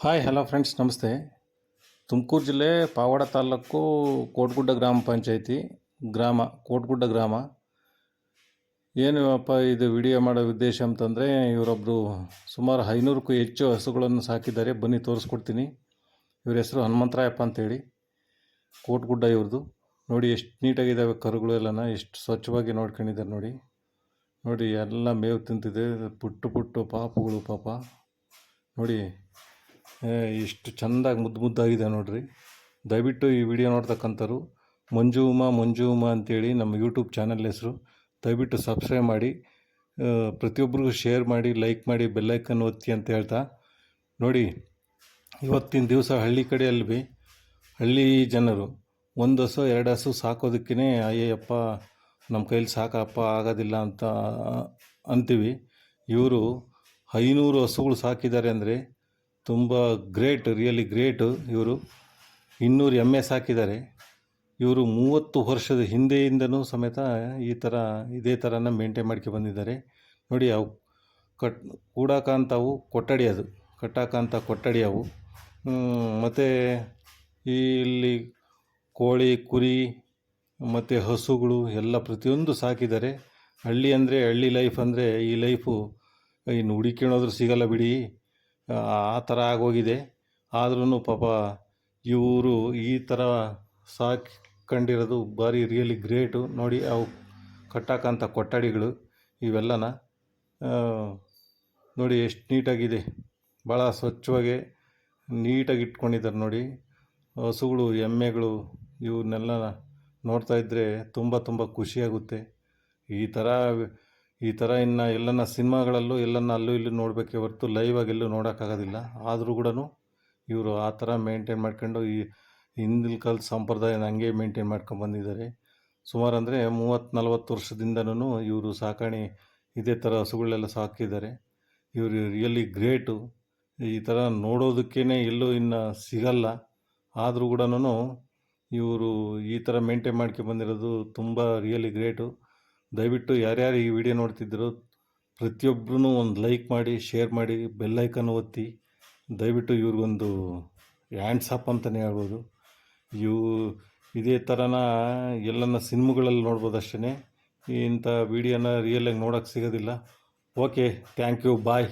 Hi hello friends, ನಮಸ್ತೆ. ತುಮಕೂರು ಜಿಲ್ಲೆ ಪಾವಡ ತಾಲೂಕು ಕೋಟಗುಡ್ಡ ಗ್ರಾಮ ಪಂಚಾಯಿತಿ ಗ್ರಾಮ ಕೋಟಗುಡ್ಡ ಗ್ರಾಮ. ಏನು ಅಪ್ಪ ಇದು ವಿಡಿಯೋ ಮಾಡೋ ಉದ್ದೇಶ ಅಂತಂದರೆ, ಇವರೊಬ್ಬರು ಸುಮಾರು 500ಕ್ಕೂ ಹೆಚ್ಚು ಹಸುಗಳನ್ನು ಸಾಕಿದ್ದಾರೆ. ಬನ್ನಿ ತೋರಿಸ್ಕೊಡ್ತೀನಿ. ಇವ್ರ ಹೆಸರು ಹನುಮಂತರಾಯಪ್ಪ ಅಂತೇಳಿ. ಕೋಟಗುಡ್ಡ ಇವ್ರದ್ದು. ನೋಡಿ ಎಷ್ಟು ನೀಟಾಗಿದ್ದಾವೆ ಕರುಗಳು ಎಲ್ಲನ, ಎಷ್ಟು ಸ್ವಚ್ಛವಾಗಿ ನೋಡ್ಕೊಂಡಿದ್ದಾರೆ ನೋಡಿ. ನೋಡಿ ಎಲ್ಲ ಮೇವು ತಿಂತಿದೆ, ಪುಟ್ಟು ಪುಟ್ಟು ಪಾಪುಗಳು ಪಾಪ. ನೋಡಿ ಎಷ್ಟು ಚೆಂದಾಗಿ ಮುದ್ದು ಮುದ್ದಾಗಿದೆ ನೋಡ್ರಿ. ದಯವಿಟ್ಟು ಈ ವಿಡಿಯೋ ನೋಡ್ತಕ್ಕಂಥವ್ರು ಮಂಜು ಉಮಾ ಅಂತೇಳಿ ನಮ್ಮ ಯೂಟ್ಯೂಬ್ ಚಾನಲ್ ಹೆಸರು. ದಯವಿಟ್ಟು ಸಬ್ಸ್ಕ್ರೈಬ್ ಮಾಡಿ, ಪ್ರತಿಯೊಬ್ಬರಿಗೂ ಶೇರ್ ಮಾಡಿ, ಲೈಕ್ ಮಾಡಿ, ಬೆಲ್ಲೈಕನ್ ಒತ್ತಿ ಅಂತ ಹೇಳ್ತಾ. ನೋಡಿ, ಇವತ್ತಿನ ದಿವಸ ಹಳ್ಳಿ ಕಡೆಯಲ್ಲಿ ಹಳ್ಳಿ ಜನರು ಒಂದು ಹಸು 2 ಹಸು ಸಾಕೋದಕ್ಕೇ ಅಯ್ಯಪ್ಪ ನಮ್ಮ ಕೈಲಿ ಸಾಕಪ್ಪ ಆಗೋದಿಲ್ಲ ಅಂತ ಅಂತೀವಿ. ಇವರು 500 ಹಸುಗಳು ಸಾಕಿದ್ದಾರೆ ಅಂದರೆ ತುಂಬ ಗ್ರೇಟ್, ರಿಯಲಿ ಗ್ರೇಟು. ಇವರು 200 ಎಮ್ಮೆ ಸಾಕಿದ್ದಾರೆ. ಇವರು 30 ವರ್ಷದ ಹಿಂದೆಯಿಂದನೂ ಸಮೇತ ಇದೇ ಥರನ ಮೇಂಟೈನ್ ಮಾಡ್ಕೊಂಡು ಬಂದಿದ್ದಾರೆ. ನೋಡಿ, ಅವು ಕೂಡಕ್ಕಂಥವು ಕೊಠಡಿ, ಅದು ಕಟ್ಟಾಕಂಥ ಕೊಠಡಿ ಅವು. ಮತ್ತು ಇಲ್ಲಿ ಕೋಳಿ, ಕುರಿ ಮತ್ತು ಹಸುಗಳು ಎಲ್ಲ ಪ್ರತಿಯೊಂದು ಸಾಕಿದ್ದಾರೆ. ಹಳ್ಳಿ ಅಂದರೆ, ಹಳ್ಳಿ ಲೈಫ್ ಅಂದರೆ ಈ ಲೈಫು ಇನ್ನು ಹುಡುಕಿಣೋದ್ರೂ ಸಿಗಲ್ಲ ಬಿಡಿ, ಆ ಥರ ಆಗೋಗಿದೆ. ಆದ್ರೂ ಪಾಪ ಇವರು ಈ ಥರ ಸಾಕೊಂಡಿರೋದು ಭಾರಿ ರಿಯಲಿ ಗ್ರೇಟು. ನೋಡಿ, ಅವು ಕಟ್ಟಾಕಂಥ ಕೊಠಡಿಗಳು ಇವೆಲ್ಲನ ನೋಡಿ ಎಷ್ಟು ನೀಟಾಗಿದೆ. ಭಾಳ ಸ್ವಚ್ಛವಾಗಿ ನೀಟಾಗಿ ಇಟ್ಕೊಂಡಿದ್ದಾರೆ ನೋಡಿ. ಹಸುಗಳು, ಎಮ್ಮೆಗಳು ಇವನ್ನೆಲ್ಲ ನೋಡ್ತಾಯಿದ್ರೆ ತುಂಬ ಖುಷಿಯಾಗುತ್ತೆ. ಈ ಥರ ಇನ್ನು ಎಲ್ಲನ ಸಿನಿಮಾಗಳಲ್ಲೂ ಅಲ್ಲೂ ಇಲ್ಲೂ ನೋಡಬೇಕೇ ಹೊರತು ಲೈವಾಗಿ ಎಲ್ಲೂ ನೋಡೋಕ್ಕಾಗೋದಿಲ್ಲ. ಆದರೂ ಕೂಡ ಇವರು ಆ ಥರ ಮೇಂಟೈನ್ ಮಾಡ್ಕೊಂಡು ಈ ಹಿಂದಿನ ಕಾಲದ ಸಂಪ್ರದಾಯನ ಹಂಗೆ ಮೇಂಟೈನ್ ಮಾಡ್ಕೊಂಬಂದಿದ್ದಾರೆ. ಸುಮಾರು ಅಂದರೆ 30-40 ವರ್ಷದಿಂದನೂ ಇವರು ಸಾಕಾಣೆ ಇದೇ ಥರ ಹಸುಗಳೆಲ್ಲ ಸಾಕಿದ್ದಾರೆ. ಇವರು ರಿಯಲಿ ಗ್ರೇಟು. ಈ ಥರ ನೋಡೋದಕ್ಕೇ ಎಲ್ಲೂ ಇನ್ನು ಸಿಗಲ್ಲ. ಆದರೂ ಕೂಡ ಇವರು ಈ ಥರ ಮೇಂಟೈನ್ ಮಾಡ್ಕೊಂಬಂದಿರೋದು ತುಂಬ ರಿಯಲಿ ಗ್ರೇಟು. ದಯವಿಟ್ಟು ಯಾರ್ಯಾರು ಈ ವಿಡಿಯೋ ನೋಡ್ತಿದ್ರು ಪ್ರತಿಯೊಬ್ಬರೂ ಒಂದು ಲೈಕ್ ಮಾಡಿ, ಶೇರ್ ಮಾಡಿ, ಬೆಲ್ಲೈಕನ್ ಒತ್ತಿ. ದಯವಿಟ್ಟು ಇವ್ರಿಗೊಂದು ಹ್ಯಾಂಡ್ಸ್ ಅಪ್ ಅಂತಲೇ ಹೇಳ್ಬೋದು. ಇದೇ ಥರನ ಎಲ್ಲನ ಸಿನಿಮಾಗಳಲ್ಲಿ ನೋಡ್ಬೋದು ಅಷ್ಟೇ. ಇಂಥ ವಿಡಿಯೋನ ರಿಯಲಾಗಿ ನೋಡೋಕ್ಕೆ ಸಿಗೋದಿಲ್ಲ. Okay, thank you, bye.